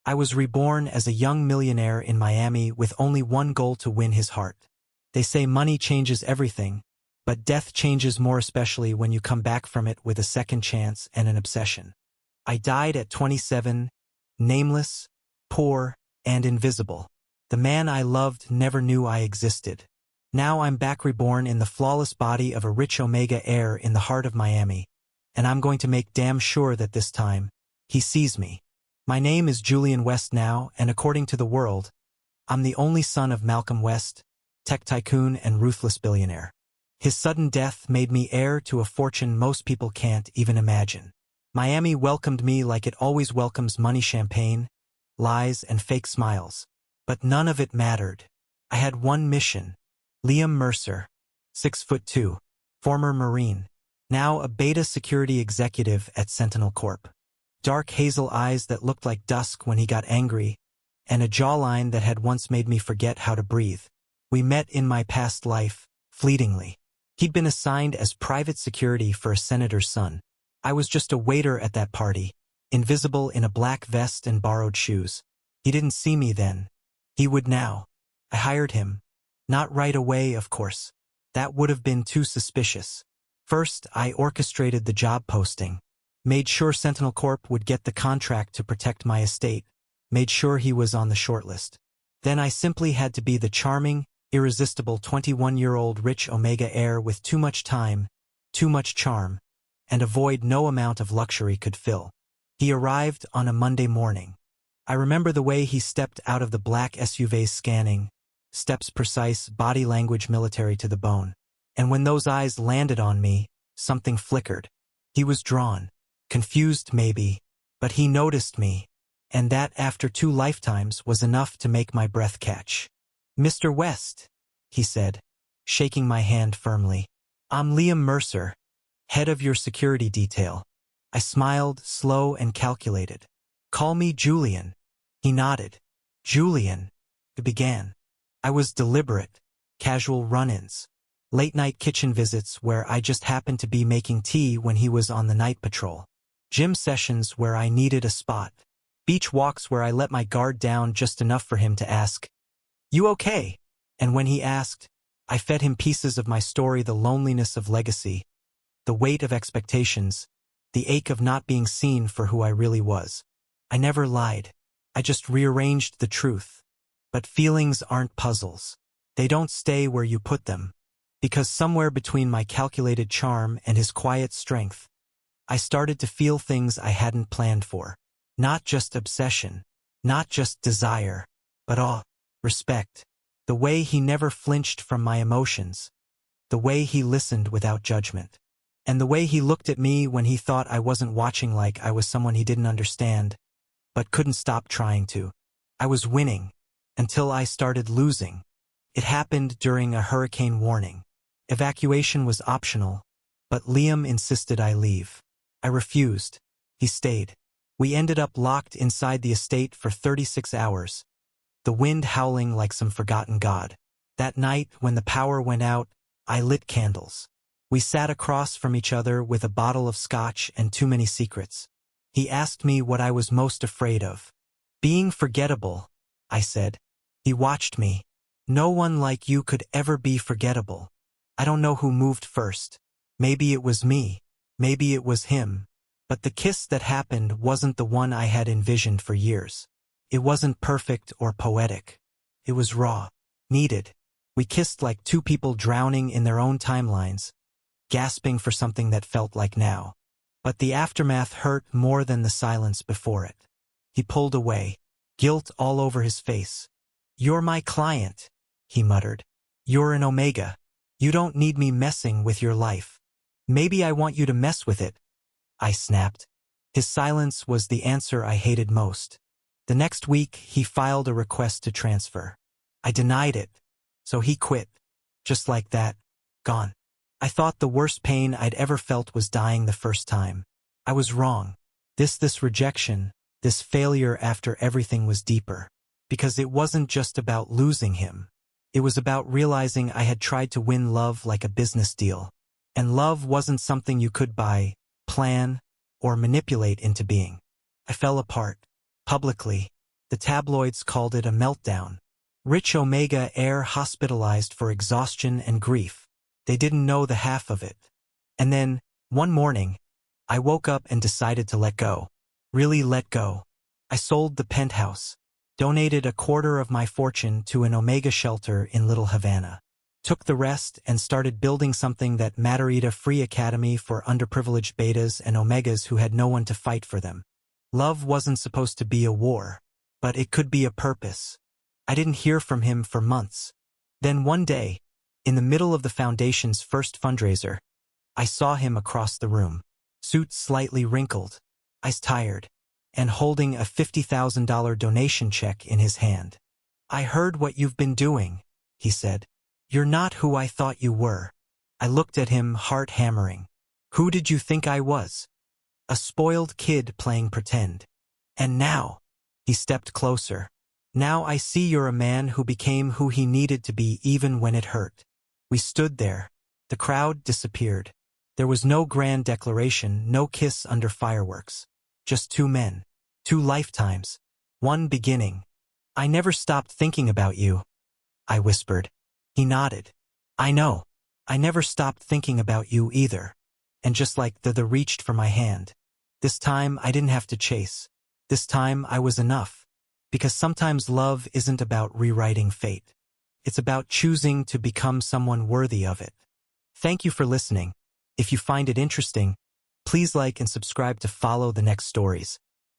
I was reborn as a young millionaire in Miami with only one goal: to win his heart. They say money changes everything, but death changes more, especially when you come back from it with a second chance and an obsession. I died at 27, nameless, poor, and invisible. The man I loved never knew I existed. Now I'm back, reborn in the flawless body of a rich Omega heir in the heart of Miami, and I'm going to make damn sure that this time, he sees me. My name is Julian West now, and according to the world, I'm the only son of Malcolm West, tech tycoon and ruthless billionaire. His sudden death made me heir to a fortune most people can't even imagine. Miami welcomed me like it always welcomes money: champagne, lies, and fake smiles. But none of it mattered. I had one mission. Liam Mercer, 6'2", former Marine, now a beta security executive at Sentinel Corp. Dark hazel eyes that looked like dusk when he got angry, and a jawline that had once made me forget how to breathe. We met in my past life, fleetingly. He'd been assigned as private security for a senator's son. I was just a waiter at that party, invisible in a black vest and borrowed shoes. He didn't see me then. He would now. I hired him. Not right away, of course. That would have been too suspicious. First, I orchestrated the job posting. Made sure Sentinel Corp would get the contract to protect my estate. Made sure he was on the shortlist. Then I simply had to be the charming, irresistible 21-year-old rich Omega heir with too much time, too much charm, and a void no amount of luxury could fill. He arrived on a Monday morning. I remember the way he stepped out of the black SUV, scanning, steps precise, body language military to the bone. And when those eyes landed on me, something flickered. He was drawn, confused maybe, but he noticed me, and that after 2 lifetimes was enough to make my breath catch. "Mr. West," he said, shaking my hand firmly. "I'm Liam Mercer, head of your security detail." I smiled, slow and calculated. "Call me Julian." He nodded. "Julian," it began. I was deliberate. Casual run-ins. Late-night kitchen visits where I just happened to be making tea when he was on the night patrol. Gym sessions where I needed a spot. Beach walks where I let my guard down just enough for him to ask, "You okay?" And when he asked, I fed him pieces of my story: the loneliness of legacy, the weight of expectations, the ache of not being seen for who I really was. I never lied. I just rearranged the truth. But feelings aren't puzzles. They don't stay where you put them. Because somewhere between my calculated charm and his quiet strength, I started to feel things I hadn't planned for. Not just obsession, not just desire, but awe, respect. The way he never flinched from my emotions. The way he listened without judgment. And the way he looked at me when he thought I wasn't watching, like I was someone he didn't understand, but couldn't stop trying to. I was winning, until I started losing. It happened during a hurricane warning. Evacuation was optional, but Liam insisted I leave. I refused. He stayed. We ended up locked inside the estate for 36 hours, the wind howling like some forgotten god. That night, when the power went out, I lit candles. We sat across from each other with a bottle of scotch and too many secrets. He asked me what I was most afraid of. "Being forgettable," I said. He watched me. "No one like you could ever be forgettable." I don't know who moved first. Maybe it was me. Maybe it was him. But the kiss that happened wasn't the one I had envisioned for years. It wasn't perfect or poetic. It was raw. Needed. We kissed like two people drowning in their own timelines, gasping for something that felt like now. But the aftermath hurt more than the silence before it. He pulled away, guilt all over his face. "You're my client," he muttered. "You're an Omega. You don't need me messing with your life." "Maybe I want you to mess with it," I snapped. His silence was the answer I hated most. The next week, he filed a request to transfer. I denied it, so he quit. Just like that, gone. I thought the worst pain I'd ever felt was dying the first time. I was wrong. This rejection, this failure after everything was deeper. Because it wasn't just about losing him. It was about realizing I had tried to win love like a business deal. And love wasn't something you could buy, plan, or manipulate into being. I fell apart. Publicly. The tabloids called it a meltdown. Rich Omega heir hospitalized for exhaustion and grief. They didn't know the half of it. And then, one morning, I woke up and decided to let go. Really let go. I sold the penthouse, donated a quarter of my fortune to an Omega shelter in Little Havana, took the rest and started building something that mattered, a free academy for underprivileged betas and Omegas who had no one to fight for them. Love wasn't supposed to be a war, but it could be a purpose. I didn't hear from him for months. Then one day, in the middle of the foundation's first fundraiser, I saw him across the room, suit slightly wrinkled, eyes tired, and holding a $50,000 donation check in his hand. "I heard what you've been doing," he said. "You're not who I thought you were." I looked at him, heart hammering. Who did you think I was? A spoiled kid playing pretend. And now, he stepped closer. Now I see you're a man who became who he needed to be even when it hurt. We stood there. The crowd disappeared. There was no grand declaration, no kiss under fireworks. Just two men. Two lifetimes. One beginning. "I never stopped thinking about you," I whispered. He nodded. "I know. I never stopped thinking about you either." And just like the reached for my hand. This time I didn't have to chase. This time I was enough. Because sometimes love isn't about rewriting fate. It's about choosing to become someone worthy of it. Thank you for listening. If you find it interesting, please like and subscribe to follow the next stories.